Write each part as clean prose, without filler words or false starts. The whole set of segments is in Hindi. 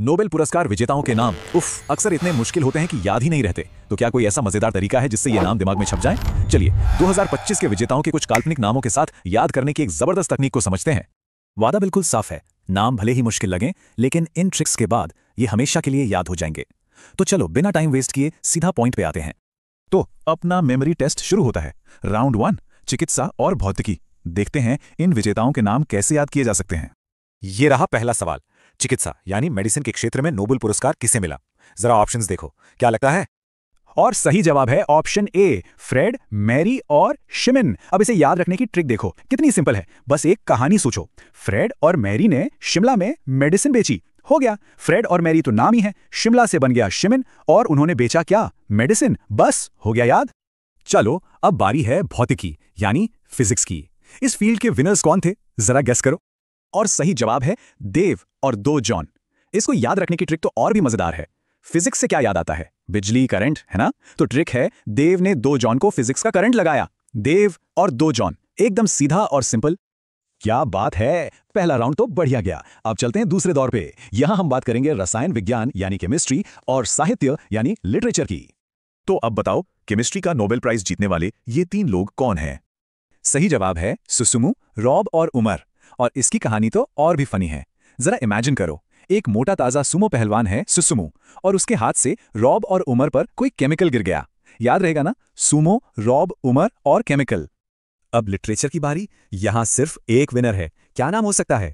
नोबेल पुरस्कार विजेताओं के नाम अक्सर इतने मुश्किल होते हैं कि याद ही नहीं रहते। तो क्या कोई ऐसा मजेदार तरीका है जिससे ये नाम दिमाग में छप जाए? चलिए 2025 के विजेताओं के कुछ काल्पनिक नामों के साथ याद करने की एक जबरदस्त तकनीक को समझते हैं। वादा बिल्कुल साफ है, नाम भले ही मुश्किल लगें लेकिन इन ट्रिक्स के बाद ये हमेशा के लिए याद हो जाएंगे। तो चलो बिना टाइम वेस्ट किए सीधा पॉइंट पे आते हैं। तो अपना मेमोरी टेस्ट शुरू होता है। राउंड 1, चिकित्सा और भौतिकी। देखते हैं इन विजेताओं के नाम कैसे याद किए जा सकते हैं। ये रहा पहला सवाल। चिकित्सा यानी मेडिसिन के क्षेत्र में नोबेल पुरस्कार किसे मिला? जरा ऑप्शंस देखो, क्या लगता है? और सही जवाब है ऑप्शन ए, फ्रेड, मैरी और शिमिन। अब इसे याद रखने की ट्रिक देखो, कितनी सिंपल है। बस एक कहानी सोचो, फ्रेड और मैरी ने शिमला में मेडिसिन बेची। हो गया, फ्रेड और मैरी तो नाम ही है, शिमला से बन गया शिमिन और उन्होंने बेचा क्या? मेडिसिन। बस हो गया याद। चलो अब बारी है भौतिकी यानी फिजिक्स की। इस फील्ड के विनर्स कौन थे, जरा गेस करो। और सही जवाब है देव और 2 जॉन। इसको याद रखने की ट्रिक तो और भी मजेदार है। फिजिक्स से क्या याद आता है? बिजली, करंट, है ना? तो ट्रिक है, देव ने 2 जॉन को फिजिक्स का करंट लगाया। देव और 2 जॉन, एकदम सीधा और सिंपल। क्या बात है, पहला राउंड तो बढ़िया गया। अब चलते हैं दूसरे दौर पे। यहां हम बात करेंगे रसायन विज्ञान यानी केमिस्ट्री और साहित्य यानी लिटरेचर की। तो अब बताओ, केमिस्ट्री का नोबेल प्राइज जीतने वाले ये 3 लोग कौन हैं? सही जवाब है सुसुमु, रॉब और उमर। और इसकी कहानी तो और भी फनी है। जरा इमेजिन करो, एक मोटा ताजा सुमो पहलवान है सुसुमु और उसके हाथ से रॉब और उमर पर कोई केमिकल गिर गया। याद रहेगा ना, सुमो, रॉब, उमर और केमिकल। अब लिटरेचर की बारी। यहां सिर्फ एक विनर है, क्या नाम हो सकता है?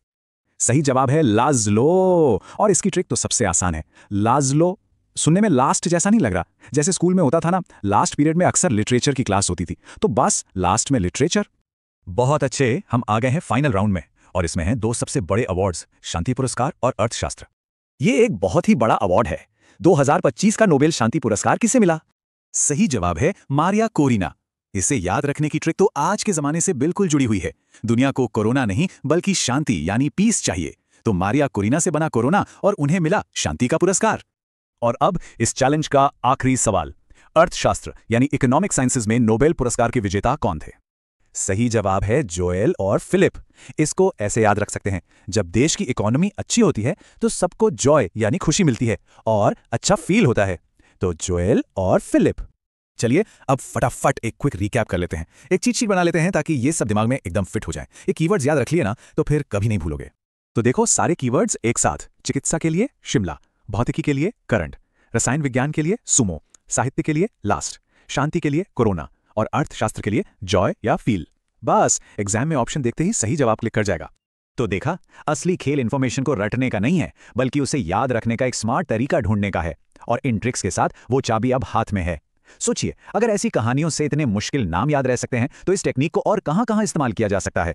सही जवाब है लाज़लो। और इसकी ट्रिक तो सबसे आसान है। लाज़लो सुनने में लास्ट जैसा नहीं लग रहा? जैसे स्कूल में होता था ना, लास्ट पीरियड में अक्सर लिटरेचर की क्लास होती थी, तो बस लास्ट में लिटरेचर। बहुत अच्छे, हम आ गए हैं फाइनल राउंड में और इसमें हैं 2 सबसे बड़े अवार्ड्स, शांति पुरस्कार और अर्थशास्त्र। ये एक बहुत ही बड़ा अवार्ड है। 2025 का नोबेल शांति पुरस्कार किसे मिला? सही जवाब है मारिया कोरिना। इसे याद रखने की ट्रिक तो आज के जमाने से बिल्कुल जुड़ी हुई है। दुनिया को कोरोना नहीं बल्कि शांति यानी पीस चाहिए, तो मारिया कोरिना से बना कोरोना और उन्हें मिला शांति का पुरस्कार। और अब इस चैलेंज का आखिरी सवाल, अर्थशास्त्र यानी इकोनॉमिक साइंसेज में नोबेल पुरस्कार के विजेता कौन थे? सही जवाब है जोएल और फिलिप। इसको ऐसे याद रख सकते हैं, जब देश की इकोनॉमी अच्छी होती है तो सबको जॉय यानी खुशी मिलती है और अच्छा फील होता है। तो जोएल और फिलिप। चलिए अब फटाफट एक क्विक रिकैप कर लेते हैं, एक चीट शीट बना लेते हैं ताकि ये सब दिमाग में एकदम फिट हो जाए। ये कीवर्ड्स याद रख लिए ना तो फिर कभी नहीं भूलोगे। तो देखो सारे कीवर्ड्स एक साथ। चिकित्सा के लिए शिमला, भौतिकी के लिए करंट, रसायन विज्ञान के लिए सुमो, साहित्य के लिए लास्ट, शांति के लिए कोरोना और अर्थशास्त्र के लिए जॉय या फील। बस एग्जाम में ऑप्शन देखते ही सही जवाब क्लिक कर जाएगा। तो देखा, असली खेल इंफॉर्मेशन को रटने का नहीं है बल्कि उसे याद रखने का एक स्मार्ट तरीका ढूंढने का है। और इन ट्रिक्स के साथ वो चाबी अब हाथ में है। सोचिए, अगर ऐसी कहानियों से इतने मुश्किल नाम याद रह सकते हैं तो इस टेक्निक को और कहां-कहां इस्तेमाल किया जा सकता है।